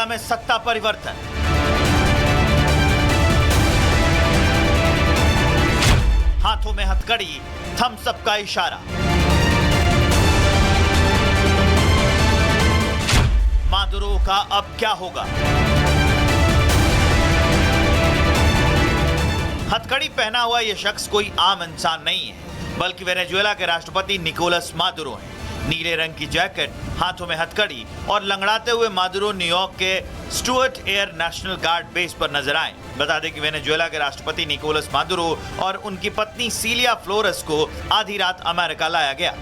में सत्ता परिवर्तन। हाथों में हथकड़ी, थम्स अप का इशारा। मादुरो का अब क्या होगा? हथकड़ी पहना हुआ यह शख्स कोई आम इंसान नहीं है, बल्कि वेनेजुएला के राष्ट्रपति निकोलस मादुरो हैं। नीले रंग की जैकेट, हाथों में हथकड़ी और लंगड़ाते हुए मादुरो न्यूयॉर्क के Stuart air national guard base पर नजर आए। बता दें कि वेनेजुएला के राष्ट्रपति निकोलस मादुरो और उनकी पत्नी सीलिया फ्लोरेस को आधी रात अमेरिका लाया गया।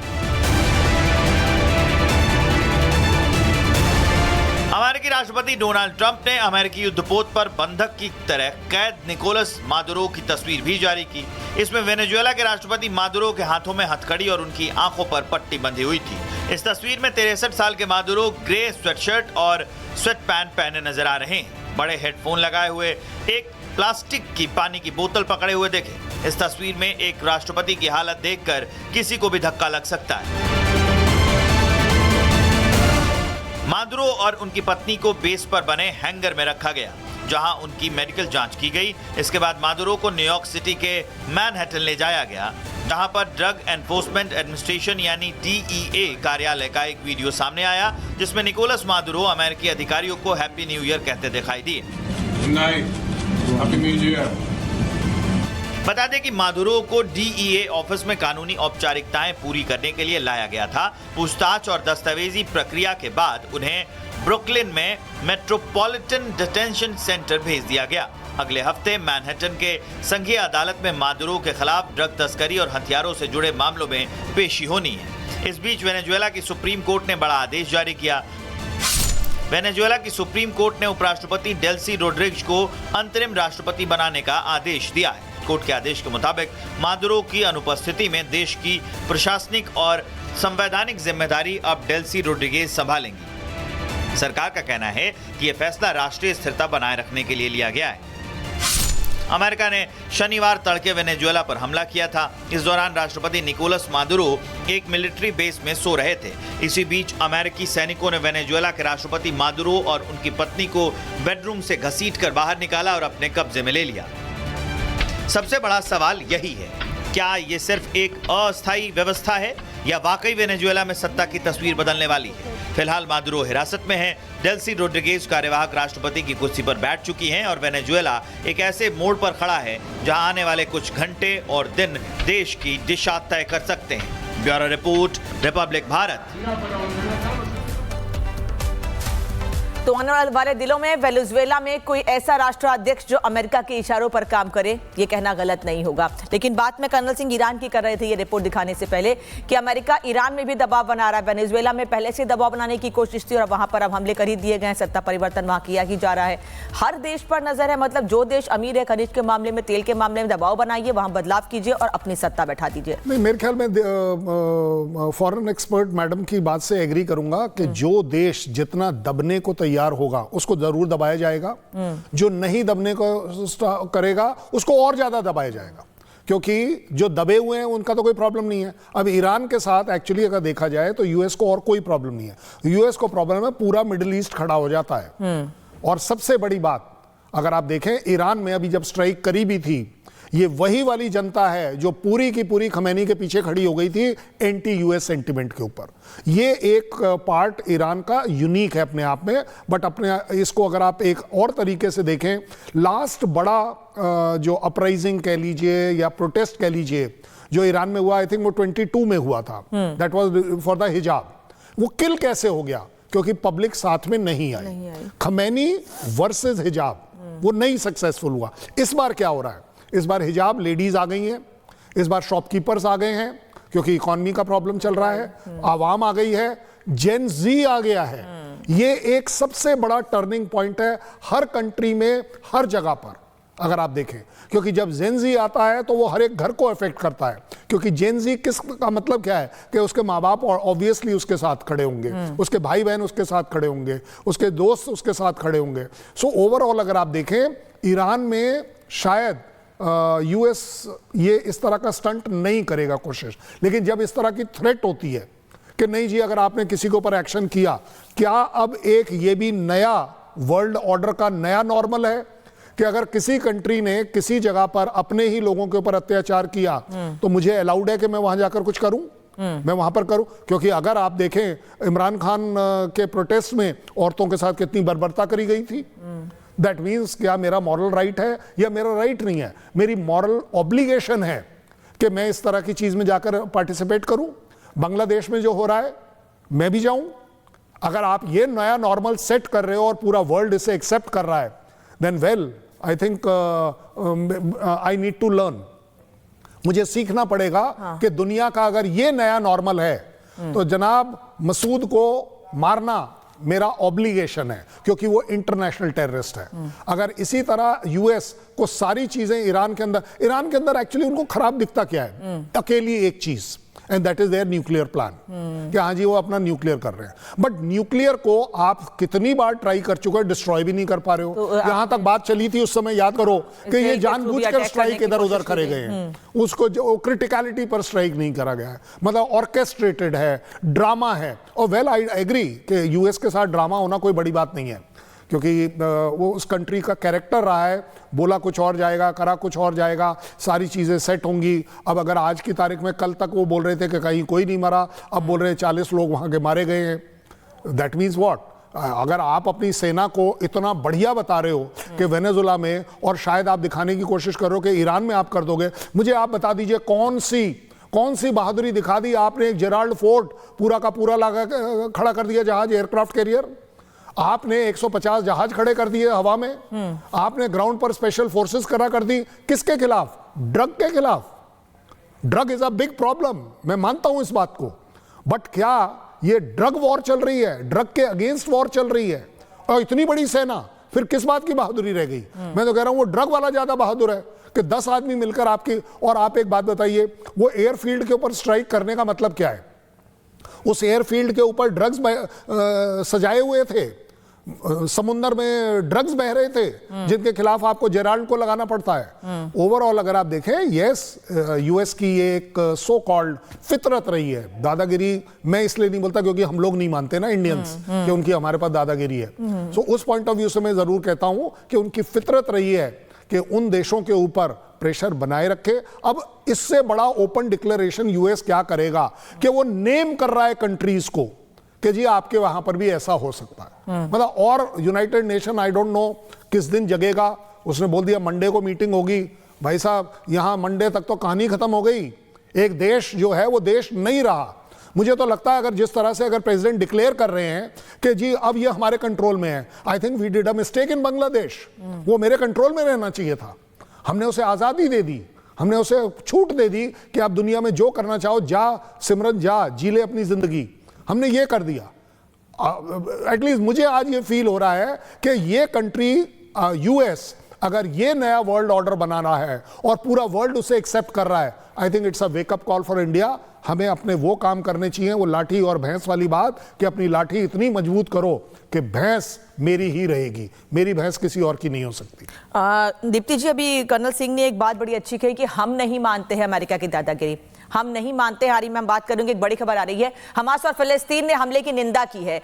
अमेरिकी राष्ट्रपति डोनाल्ड ट्रंप ने अमेरिकी युद्धपोत पर बंधक की तरह कैद निकोलस मादुरो की तस्वीर भी जारी की। इसमें वेनेजुएला के राष्ट्रपति मादुरो के हाथों में हथकड़ी और उनकी आंखों पर पट्टी बंधी हुई थी। इस तस्वीर में 63 साल के मादुरो ग्रे स्वेटशर्ट और स्वेट पैंट पहने नजर आ रहे हैं। बड़े हेडफोन लगाए हुए एक प्लास्टिक की पानी की बोतल पकड़े हुए देखे। इस तस्वीर में एक राष्ट्रपति की हालत देखकर किसी को भी धक्का लग सकता है। मादुरो और उनकी पत्नी को बेस पर बने हैंगर में रखा गया, जहां उनकी मेडिकल जांच की गई। इसके बाद मादुरो को न्यूयॉर्क सिटी के मैनहट्टन ले जाया गया, जहां पर ड्रग एनफोर्समेंट एडमिनिस्ट्रेशन यानी DEA कार्यालय का एक वीडियो सामने आया, जिसमें निकोलस मादुरो अमेरिकी अधिकारियों को हैप्पी न्यू ईयर कहते दिखाई दिए। बता दें कि मादुरो को DEA ऑफिस में कानूनी औपचारिकताएं पूरी करने के लिए लाया गया था। पूछताछ और दस्तावेजी प्रक्रिया के बाद उन्हें ब्रुकलिन में मेट्रोपॉलिटन डिटेंशन सेंटर भेज दिया गया। अगले हफ्ते मैनहट्टन के संघीय अदालत में मादुरो के खिलाफ ड्रग तस्करी और हथियारों से जुड़े मामलों में पेशी होनी है। इस बीच वेनेजुएला की सुप्रीम कोर्ट ने बड़ा आदेश जारी किया। वेनेजुएला की सुप्रीम कोर्ट ने उपराष्ट्रपति डेल्सी रोड्रिग्स को अंतरिम राष्ट्रपति बनाने का आदेश दिया है। कोर्ट के आदेश के मुताबिक मादुरो की अनुपस्थिति में देश की प्रशासनिक और संवैधानिक जिम्मेदारी अब डेल्सी रोड्रिगेज संभालेंगी। सरकार का कहना है कि यह फैसला राष्ट्रीय स्थिरता बनाए रखने के लिए लिया गया है। अमेरिका ने शनिवार तड़के वेनेजुएला पर हमला किया था। इस दौरान राष्ट्रपति निकोलस मादुरो एक मिलिट्री बेस में सो रहे थे। इसी बीच अमेरिकी सैनिकों ने वेनेजुएला के राष्ट्रपति मादुरो और उनकी पत्नी को बेडरूम से घसीटकर बाहर निकाला और अपने कब्जे में ले लिया। सबसे बड़ा सवाल यही है, क्या ये सिर्फ एक अस्थायी व्यवस्था है या वाकई वेनेजुएला में सत्ता की तस्वीर बदलने वाली है? फिलहाल मादुरो हिरासत में हैं। डेल्सी रोड्रिगेज कार्यवाहक राष्ट्रपति की कुर्सी पर बैठ चुकी हैं और वेनेजुएला एक ऐसे मोड़ पर खड़ा है जहां आने वाले कुछ घंटे और दिन देश की दिशा तय कर सकते हैं। Bureau report, Republic Bharat. तो आने वाले दिनों में वेनेजुएला में कोई ऐसा राष्ट्राध्यक्ष जो अमेरिका के इशारों पर काम करे, ये कहना गलत नहीं होगा। लेकिन बात में कर्नल सिंह ईरान की कर रहे थे ये रिपोर्ट दिखाने से पहले कि अमेरिका ईरान में भी दबाव बना रहा है। वेनेजुएला में पहले से दबाव बनाने की कोशिश थी और वहां पर अब हमले कर ही दिए गए। सत्ता परिवर्तन वहां किया ही जा रहा है। हर देश पर नजर है, मतलब जो देश अमीर है खनिज के मामले में, तेल के मामले में दबाव बनाइए, वहां बदलाव कीजिए और अपनी सत्ता बैठा दीजिए। नहीं, मेरे ख्याल में फॉरेन एक्सपर्ट मैडम की बात से एग्री करूंगा कि जो देश जितना दबने को तैयार होगा उसको जरूर दबाया जाएगा। जो नहीं दबने को करेगा उसको और ज्यादा दबाया जाएगा, क्योंकि जो दबे हुए हैं उनका तो कोई प्रॉब्लम नहीं है। अब ईरान के साथ एक्चुअली अगर देखा जाए तो यूएस को और कोई प्रॉब्लम नहीं है। यूएस को प्रॉब्लम है पूरा मिडिल ईस्ट खड़ा हो जाता है। और सबसे बड़ी बात अगर आप देखें, ईरान में अभी जब स्ट्राइक करी भी थी, ये वही वाली जनता है जो पूरी की पूरी खमैनी के पीछे खड़ी हो गई थी एंटी यूएस सेंटिमेंट के ऊपर। ये एक पार्ट ईरान का यूनिक है अपने आप में। बट अपने इसको अगर आप एक और तरीके से देखें, लास्ट बड़ा जो अपराइजिंग कह लीजिए या प्रोटेस्ट कह लीजिए जो ईरान में हुआ, आई थिंक वो 22 में हुआ था, दैट वाज फॉर द हिजाब। वो किल कैसे हो गया? क्योंकि पब्लिक साथ में नहीं आई। खमैनी वर्सेस हिजाब, वो नहीं सक्सेसफुल हुआ। इस बार क्या हो रहा है? इस बार हिजाब लेडीज आ गई हैं, इस बार शॉपकीपर्स आ गए हैं क्योंकि इकोनॉमी का प्रॉब्लम चल रहा है, आवाम आ गई है, जेन जी आ गया है। ये एक सबसे बड़ा टर्निंग पॉइंट है हर कंट्री में, हर जगह पर अगर आप देखें, क्योंकि जब जेन जी आता है तो वो हर एक घर को अफेक्ट करता है। क्योंकि जेन जी किस का मतलब क्या है कि उसके माँ बाप ऑब्वियसली उसके साथ खड़े होंगे, उसके भाई बहन उसके साथ खड़े होंगे, उसके दोस्त उसके साथ खड़े होंगे। सो ओवरऑल अगर आप देखें, ईरान में शायद यूएस ये इस तरह का स्टंट नहीं करेगा कोशिश, लेकिन जब इस तरह की थ्रेट होती है कि नहीं जी अगर आपने किसी के ऊपर एक्शन किया, क्या अब एक ये भी नया वर्ल्ड ऑर्डर का नया नॉर्मल है कि अगर किसी कंट्री ने किसी जगह पर अपने ही लोगों के ऊपर अत्याचार किया तो मुझे अलाउड है कि मैं वहां जाकर कुछ करूं, मैं वहां पर करूं? क्योंकि अगर आप देखें इमरान खान के प्रोटेस्ट में औरतों के साथ कितनी बर्बरता करी गई थी। दैट मीन्स क्या मेरा मॉरल राइट है या मेरा राइट नहीं है? मेरी मॉरल ऑब्लिगेशन है कि मैं इस तरह की चीज में जाकर पार्टिसिपेट करूं। बांग्लादेश में जो हो रहा है मैं भी जाऊं। अगर आप ये नया नॉर्मल सेट कर रहे हो और पूरा वर्ल्ड इसे एक्सेप्ट कर रहा है, then well I think I need to learn. मुझे सीखना पड़ेगा कि दुनिया का अगर ये नया नॉर्मल है तो जनाब मसूद को मारना मेरा ऑब्लिगेशन है, क्योंकि वो इंटरनेशनल टेररिस्ट है। अगर इसी तरह यूएस को सारी चीजें ईरान के अंदर एक्चुअली उनको खराब दिखता क्या है? अकेली एक चीज, and that is their nuclear plan, कि हाँ जी वो अपना न्यूक्लियर कर रहे हैं। बट न्यूक्लियर को आप कितनी बार ट्राई कर चुके हो, डिस्ट्रॉय भी नहीं कर पा रहे हो। तो यहां तक बात चली थी उस समय, याद करो, कि ये जानबूझकर स्ट्राइक इधर उधर करे गए हैं, उसको जो क्रिटिकलिटी पर स्ट्राइक नहीं करा गया है, मतलब ऑर्केस्ट्रेटेड है, ड्रामा है। और वेल आई एग्री कि यूएस के साथ ड्रामा होना कोई बड़ी बात नहीं है, क्योंकि वो उस कंट्री का कैरेक्टर रहा है, बोला कुछ और जाएगा, करा कुछ और जाएगा, सारी चीज़ें सेट होंगी। अब अगर आज की तारीख में, कल तक वो बोल रहे थे कि कहीं कोई नहीं मरा, अब बोल रहे हैं 40 लोग वहाँ के मारे गए हैं। That means what? अगर आप अपनी सेना को इतना बढ़िया बता रहे हो कि वेनेजुला में, और शायद आप दिखाने की कोशिश कर रहे हो कि ईरान में आप कर दोगे, मुझे आप बता दीजिए कौन सी बहादुरी दिखा दी आपने? एक जेराल्ड फोर्ट पूरा का पूरा लगा खड़ा कर दिया, जहाज, एयरक्राफ्ट कैरियर। आपने 150 जहाज खड़े कर दिए हवा में। आपने ग्राउंड पर स्पेशल फोर्सेस खड़ा कर दी। किसके खिलाफ? ड्रग के खिलाफ। Drug is a big problem, मैं मानता हूं इस बात को, बट क्या ये ड्रग वॉर चल रही है? ड्रग के अगेंस्ट वॉर चल रही है, और इतनी बड़ी सेना, फिर किस बात की बहादुरी रह गई? मैं तो कह रहा हूं वो ड्रग वाला ज्यादा बहादुर है कि 10 आदमी मिलकर आपकी। और आप एक बात बताइए, वो एयरफील्ड के ऊपर स्ट्राइक करने का मतलब क्या है? उस एयरफील्ड के ऊपर ड्रग्स सजाए हुए थे, समुंदर में ड्रग्स बह रहे थे, जिनके खिलाफ आपको जेराल्ड को लगाना पड़ता है। ओवरऑल अगर आप देखें, यस, यूएस की एक सो कॉल्ड फितरत रही है। दादागिरी मैं इसलिए नहीं बोलता क्योंकि हम लोग नहीं मानते ना इंडियंस कि उनकी हमारे पास दादागिरी है। सो उस पॉइंट ऑफ व्यू से मैं जरूर कहता हूं कि उनकी फितरत रही है कि उन देशों के ऊपर प्रेशर बनाए रखे। अब इससे बड़ा ओपन डिक्लेरेशन यूएस क्या करेगा कि वो नेम कर रहा है कंट्रीज को कि जी आपके वहां पर भी ऐसा हो सकता है। मतलब, और United nation I don't know किस दिन जगेगा। उसने बोल दिया मंडे को मीटिंग होगी। भाई साहब, यहां मंडे तक तो कहानी खत्म हो गई। एक देश जो है वो देश नहीं रहा। मुझे तो लगता है अगर जिस तरह से अगर प्रेसिडेंट डिक्लेयर कर रहे हैं कि जी अब ये हमारे कंट्रोल में है, I think we did a mistake in Bangladesh. वो मेरे कंट्रोल में रहना चाहिए था। हमने उसे आजादी दे दी, हमने उसे छूट दे दी कि आप दुनिया में जो करना चाहो, जा सिमरन, जा जी ले अपनी जिंदगी। हमने ये कर दिया। एटलीस्ट मुझे आज ये फील हो रहा है कि ये कंट्री यूएस अगर ये नया वर्ल्ड ऑर्डर बना रहा है और पूरा वर्ल्ड उसे एक्सेप्ट कर रहा है, I think it's a wake up call for India. हमें अपने वो काम करने चाहिए, वो लाठी और भैंस वाली बात, कि अपनी लाठी इतनी मजबूत करो कि भैंस मेरी ही रहेगी, मेरी भैंस किसी और की नहीं हो सकती। दीप्ति जी, अभी कर्नल सिंह ने एक बात बड़ी अच्छी कही कि हम नहीं मानते हैं अमेरिका की दादागिरी, हम नहीं मानते। हारी में हम बात करेंगे। एक बड़ी खबर आ रही है, हमास और फिलिस्तीन ने हमले की निंदा की है।